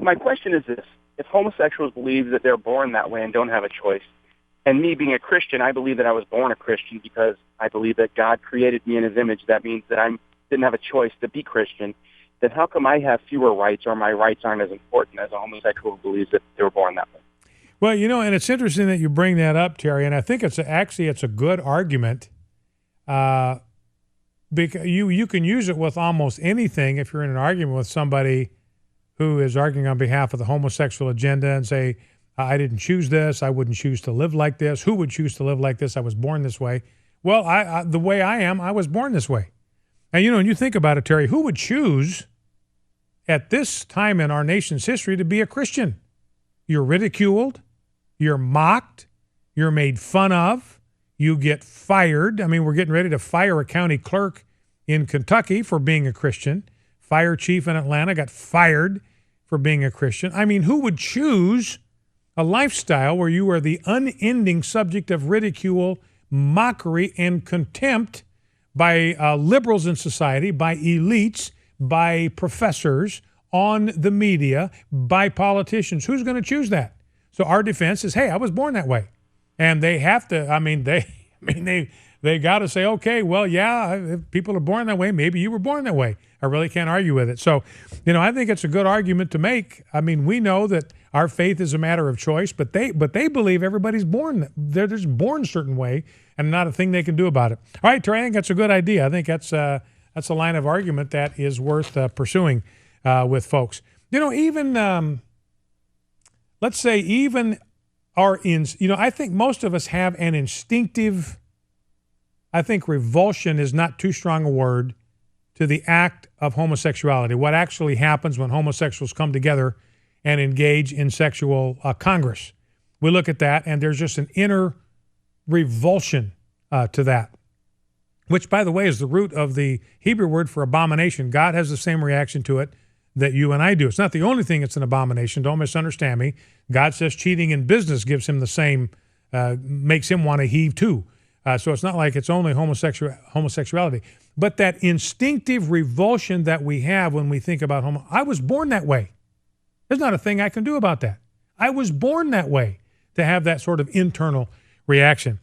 my question is this. If homosexuals believe that they're born that way and don't have a choice, and me being a Christian, I believe that I was born a Christian because I believe that God created me in his image. That means that I didn't have a choice to be Christian. Then how come I have fewer rights, or my rights aren't as important as a homosexual who believes that they were born that way? Well, and it's interesting that you bring that up, Terry, and I think it's a good argument. Because you can use it with almost anything. If you're in an argument with somebody who is arguing on behalf of the homosexual agenda and say, I didn't choose this, I wouldn't choose to live like this, who would choose to live like this, I was born this way. Well, the way I am, I was born this way. And when you think about it, Terry, who would choose at this time in our nation's history to be a Christian? You're ridiculed, you're mocked, you're made fun of, you get fired. I mean, we're getting ready to fire a county clerk in Kentucky for being a Christian. Fire chief in Atlanta got fired for being a Christian. I mean, who would choose a lifestyle where you are the unending subject of ridicule, mockery, and contempt by liberals in society, by elites, by professors, on the media, by politicians? Who's going to choose that? So our defense is, hey, I was born that way. And they have to, they got to say, okay, well, yeah, if people are born that way, maybe you were born that way. I really can't argue with it. So, I think it's a good argument to make. I mean, we know that our faith is a matter of choice, but they believe everybody's born. They're just born a certain way and not a thing they can do about it. All right, Terry, I think that's a good idea. I think that's a line of argument that is worth pursuing with folks. Even, let's say even I think most of us have an instinctive, I think revulsion is not too strong a word, to the act of homosexuality, what actually happens when homosexuals come together and engage in sexual congress. We look at that, and there's just an inner revulsion to that, which, by the way, is the root of the Hebrew word for abomination. God has the same reaction to it that you and I do. It's not the only thing that's an abomination. Don't misunderstand me. God says cheating in business gives him the same, makes him want to heave too. So it's not like it's only homosexuality. But that instinctive revulsion that we have when we think about I was born that way. There's not a thing I can do about that. I was born that way, to have that sort of internal reaction.